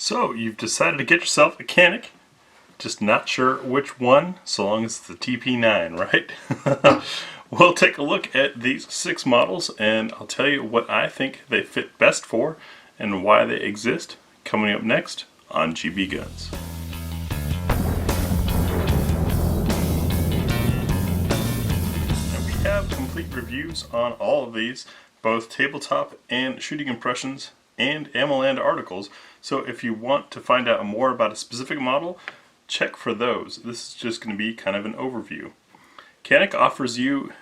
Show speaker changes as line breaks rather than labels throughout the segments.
So you've decided to get yourself a Canik, just not sure which one, so long as it's the TP9, right? We'll take a look at these 6 models and I'll tell you what I think they fit best for and why they exist, coming up next on GBGuns. And we have complete reviews on all of these, both tabletop and shooting impressions and AmmoLand articles, so if you want to find out more about a specific model, check for those. This is just going to be kind of an overview. Canik offers you,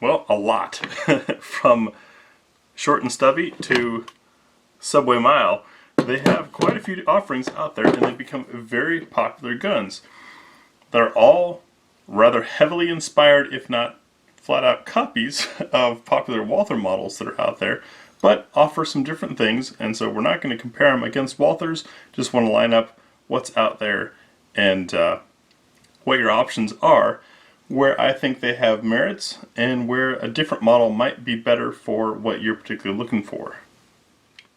well, a lot, from short and stubby to subway mile. They have quite a few offerings out there and they've become very popular guns. They're all rather heavily inspired, if not flat out copies, of popular Walther models that are out there, but offer some different things, and so we're not going to compare them against Walthers, just want to line up what's out there and what your options are, where I think they have merits and where a different model might be better for what you're particularly looking for.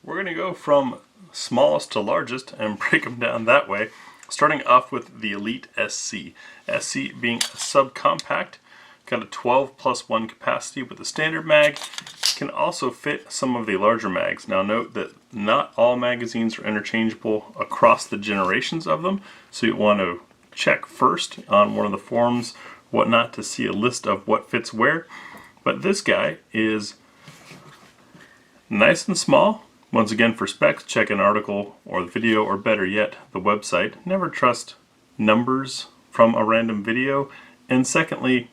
We're going to go from smallest to largest and break them down that way, starting off with the Elite SC. SC being a subcompact, got a 12+1 capacity with a standard mag, can also fit some of the larger mags. Now note that not all magazines are interchangeable across the generations of them, so you want to check first on one of the forums, whatnot, to see a list of what fits where. But this guy is nice and small. Once again, for specs, check an article or the video, or better yet, the website. Never trust numbers from a random video. And secondly,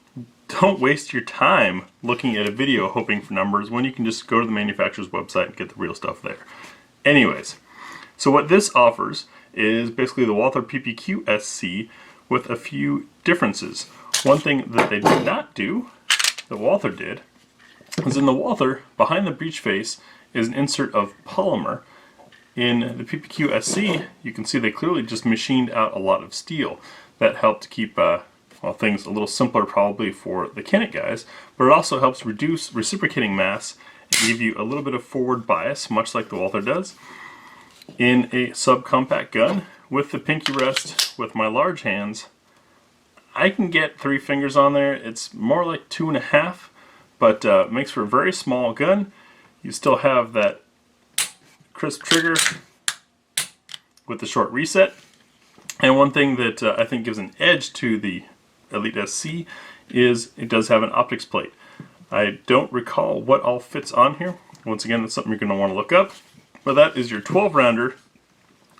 don't waste your time looking at a video hoping for numbers when you can just go to the manufacturer's website and get the real stuff there. Anyways, so what this offers is basically the Walther PPQ SC with a few differences. One thing that they did not do, that Walther did, is in the Walther, behind the breech face is an insert of polymer. In the PPQ SC, you can see they clearly just machined out a lot of steel. That helped keep well, things a little simpler probably for the Canik guys, but it also helps reduce reciprocating mass and give you a little bit of forward bias, much like the Walther does. In a subcompact gun, with the pinky rest, with my large hands, I can get 3 fingers on there. It's more like 2.5, but makes for a very small gun. You still have that crisp trigger with the short reset. And one thing that I think gives an edge to the Elite SC is it does have an optics plate. I don't recall what all fits on here. Once again, that's something you're going to want to look up. But that is your 12-rounder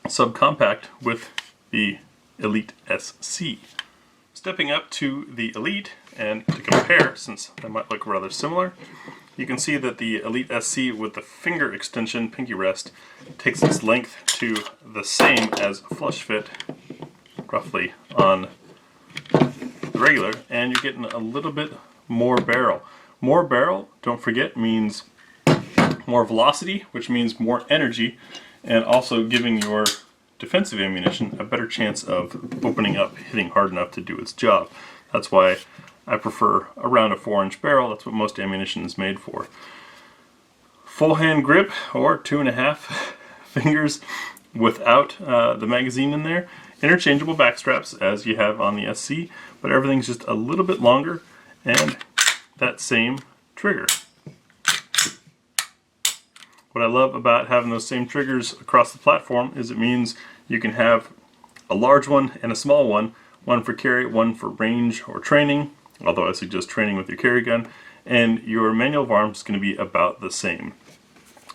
subcompact with the Elite SC. Stepping up to the Elite, and to compare, since they might look rather similar, you can see that the Elite SC with the finger extension pinky rest takes its length to the same as a flush fit, roughly, on the regular, and you're getting a little bit more barrel. More barrel, don't forget, means more velocity, which means more energy, and also giving your defensive ammunition a better chance of opening up, hitting hard enough to do its job. That's why I prefer around a 4-inch barrel. That's what most ammunition is made for. Full hand grip, or 2.5 fingers without the magazine in there. Interchangeable back straps as you have on the SC, but everything's just a little bit longer, and that same trigger. What I love about having those same triggers across the platform is it means you can have a large one and a small one for carry, one for range or training, although I suggest training with your carry gun, and your manual of arms is going to be about the same.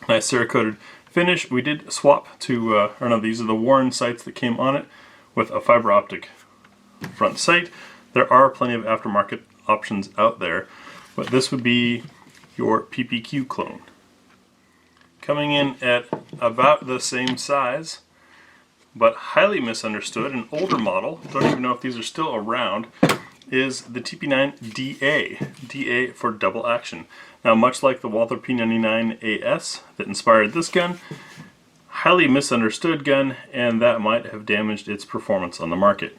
Nice Cerakoted finish. We did swap to, or no, these are the Warren sights that came on it with a fiber optic front sight. There are plenty of aftermarket options out there, but this would be your PPQ clone. Coming in at about the same size, but highly misunderstood, an older model, don't even know if these are still around, is the TP9 DA. DA for double action. Now, much like the Walther P99 AS that inspired this gun, highly misunderstood gun, and that might have damaged its performance on the market.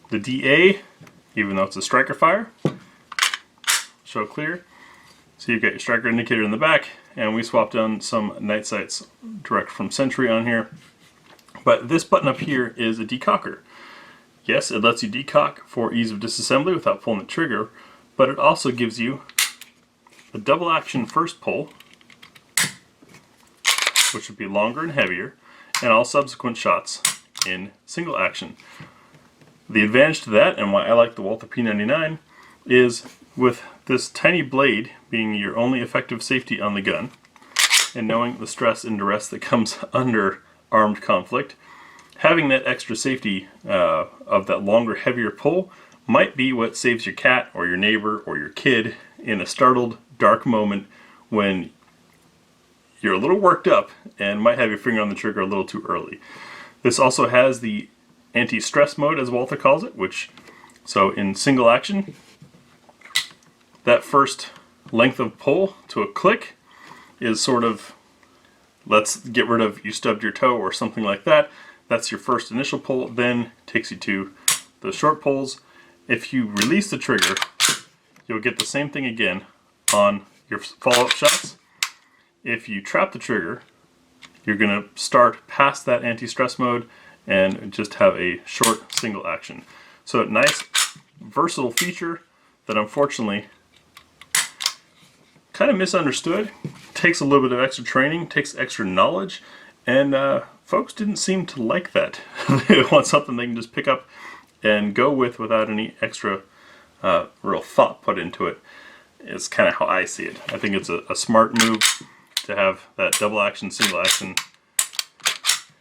The DA, even though it's a striker fire, show clear. So you've got your striker indicator in the back, and we swapped on some night sights direct from Century on here. But this button up here is a decocker. Yes, it lets you decock for ease of disassembly without pulling the trigger, but it also gives you a double action first pull, which would be longer and heavier, and all subsequent shots in single action. The advantage to that, and why I like the Walther P99, is with this tiny blade being your only effective safety on the gun, and knowing the stress and duress that comes under armed conflict, having that extra safety of that longer, heavier pull might be what saves your cat or your neighbor or your kid in a startled, dark moment when you're a little worked up and might have your finger on the trigger a little too early. This also has the anti-stress mode, as Walther calls it, so in single action, that first length of pull to a click is sort of, let's get rid of you stubbed your toe or something like that. That's your first initial pull, then takes you to the short pulls. If you release the trigger, you'll get the same thing again on your follow-up shots. If you trap the trigger, you're going to start past that anti-stress mode and just have a short single action. So a nice versatile feature that unfortunately kind of misunderstood. Takes a little bit of extra training, takes extra knowledge, and folks didn't seem to like that. They want something they can just pick up and go with without any extra real thought put into it. It's kind of how I see it. I think it's a smart move to have that double action, single action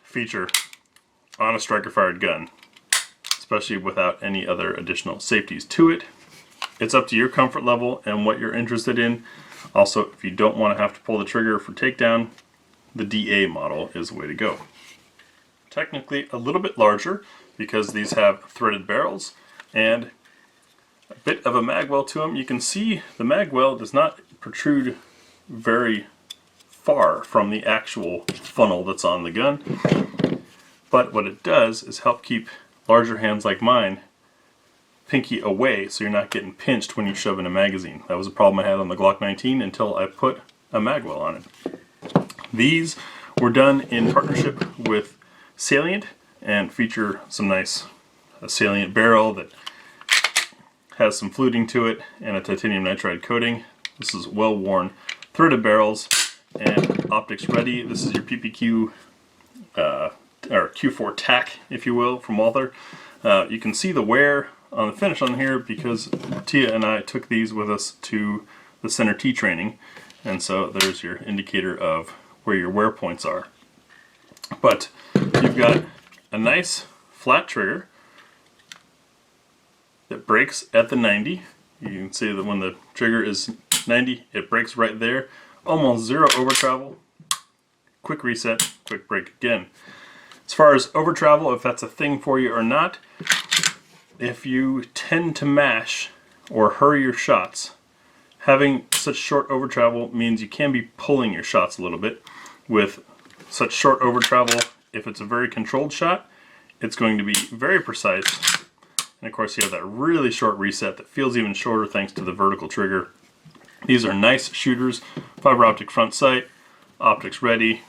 feature on a striker fired gun, especially without any other additional safeties to it. It's up to your comfort level and what you're interested in. Also, if you don't want to have to pull the trigger for takedown, the DA model is the way to go. Technically a little bit larger because these have threaded barrels and a bit of a mag well to them. You can see the mag well does not protrude very far from the actual funnel that's on the gun, but what it does is help keep larger hands like mine pinky away so you're not getting pinched when you shove in a magazine. That was a problem I had on the Glock 19 until I put a mag well on it. These were done in partnership with Salient and feature some nice Salient barrel that has some fluting to it and a titanium nitride coating. This is well worn threaded barrels and optics ready. This is your PPQ or Q4 tack, if you will, from Walther. You can see the wear on the finish on here because Tia and I took these with us to the Center T training, and so there's your indicator of where your wear points are. But you've got a nice flat trigger that breaks at the 90. You can see that when the trigger is 90, it breaks right there. Almost zero over travel. Quick reset, quick break again. As far as over travel, if that's a thing for you or not, if you tend to mash or hurry your shots, having such short over travel means you can be pulling your shots a little bit. With such short over travel, if it's a very controlled shot, it's going to be very precise. And of course you have that really short reset that feels even shorter thanks to the vertical trigger. These are nice shooters, fiber optic front sight, optics ready,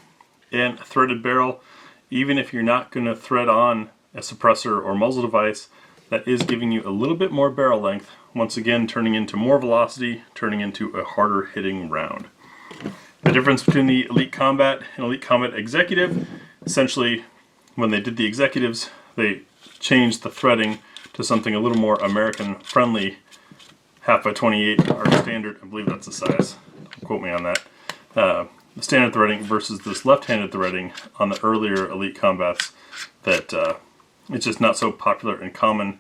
and a threaded barrel. Even if you're not going to thread on a suppressor or muzzle device, that is giving you a little bit more barrel length, once again turning into more velocity, turning into a harder hitting round. The difference between the Elite Combat and Elite Combat Executive, essentially when they did the Executives, they changed the threading to something a little more American friendly, half by 28, our standard, I believe that's the size, don't quote me on that. The standard threading versus this left-handed threading on the earlier Elite Combats that it's just not so popular and common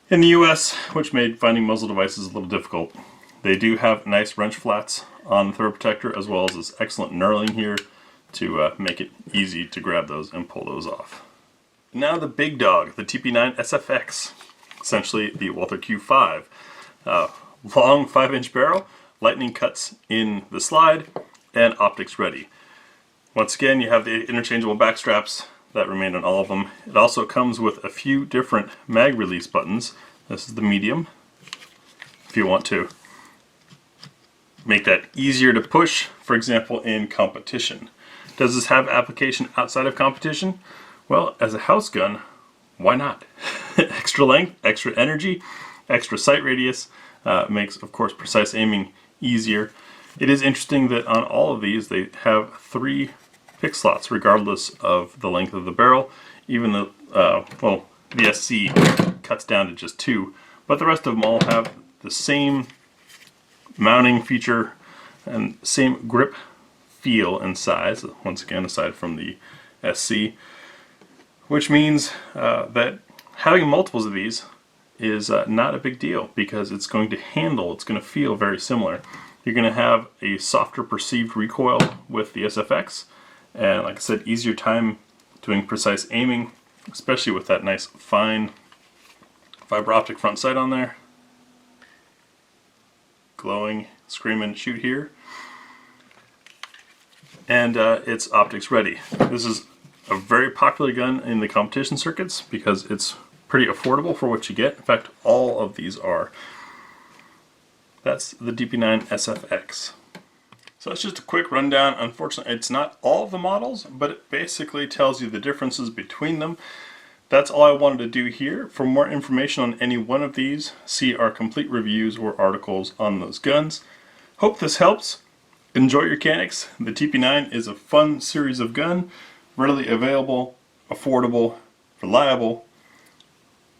in the US, which made finding muzzle devices a little difficult. They do have nice wrench flats on the throw protector as well as this excellent knurling here to make it easy to grab those and pull those off. Now the big dog, the TP9 SFx, essentially the Walther Q5. Long 5-inch barrel, lightning cuts in the slide, and optics ready. Once again, you have the interchangeable back straps that remain on all of them. It also comes with a few different mag release buttons. This is the medium. If you want to make that easier to push, for example, in competition. Does this have application outside of competition? Well, as a house gun, why not? Extra length, extra energy, extra sight radius makes, of course, precise aiming easier. It is interesting that on all of these they have 3 pick slots regardless of the length of the barrel. Even the, well, the SC cuts down to just 2, but the rest of them all have the same mounting feature and same grip feel and size, once again aside from the SC, which means that having multiples of these is not a big deal because it's going to handle, it's going to feel very similar. You're going to have a softer perceived recoil with the SFx, and like I said, easier time doing precise aiming, especially with that nice fine fiber optic front sight on there. Glowing, screaming, shoot here. And it's optics ready. This is a very popular gun in the competition circuits because it's pretty affordable for what you get. In fact, all of these are. That's the TP9 SFx. So that's just a quick rundown. Unfortunately, it's not all of the models, but it basically tells you the differences between them. That's all I wanted to do here. For more information on any one of these, see our complete reviews or articles on those guns. Hope this helps. Enjoy your Caniks. The TP9 is a fun series of gun, readily available, affordable, reliable,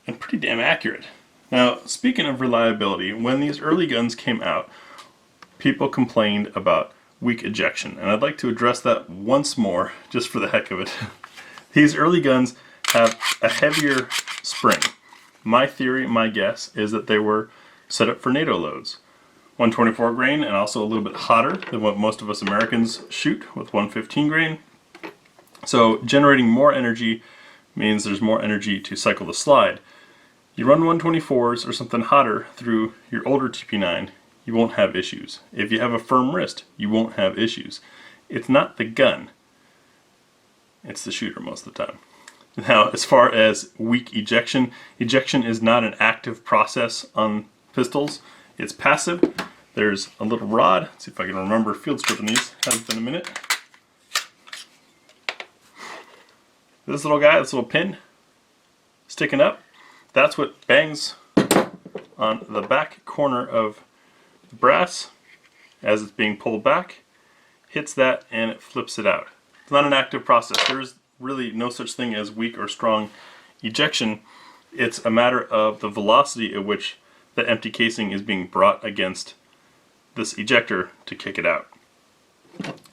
and pretty damn accurate. Now, speaking of reliability, when these early guns came out, people complained about weak ejection, and I'd like to address that once more, just for the heck of it. These early guns have a heavier spring. My theory, my guess, is that they were set up for NATO loads. 124 grain and also a little bit hotter than what most of us Americans shoot with 115 grain. So generating more energy means there's more energy to cycle the slide. You run 124s or something hotter through your older TP9, you won't have issues. If you have a firm wrist, you won't have issues. It's not the gun, it's the shooter most of the time. Now, as far as weak ejection, ejection is not an active process on pistols. It's passive. There's a little rod. Let's see if I can remember field stripping these. Hasn't been a minute. This little guy, this little pin sticking up, that's what bangs on the back corner of the brass as it's being pulled back, hits that, and it flips it out. It's not an active process. There's really no such thing as weak or strong ejection. It's a matter of the velocity at which the empty casing is being brought against this ejector to kick it out.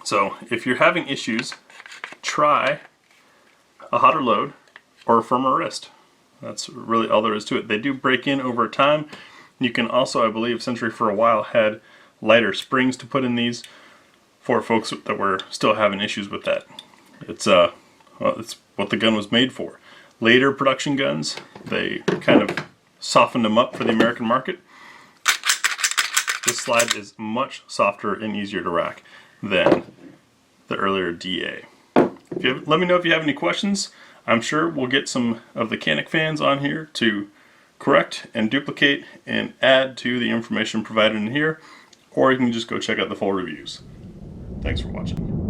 So if you're having issues, try a hotter load or a firmer wrist. That's really all there is to it. They do break in over time. You can also, I believe, Century for a while had lighter springs to put in these for folks that were still having issues with that. It's well, it's what the gun was made for. Later production guns, they kind of softened them up for the American market. This slide is much softer and easier to rack than the earlier DA. Let me know if you have any questions. I'm sure we'll get some of the Canik fans on here to correct and duplicate and add to the information provided in here, or you can just go check out the full reviews. Thanks for watching.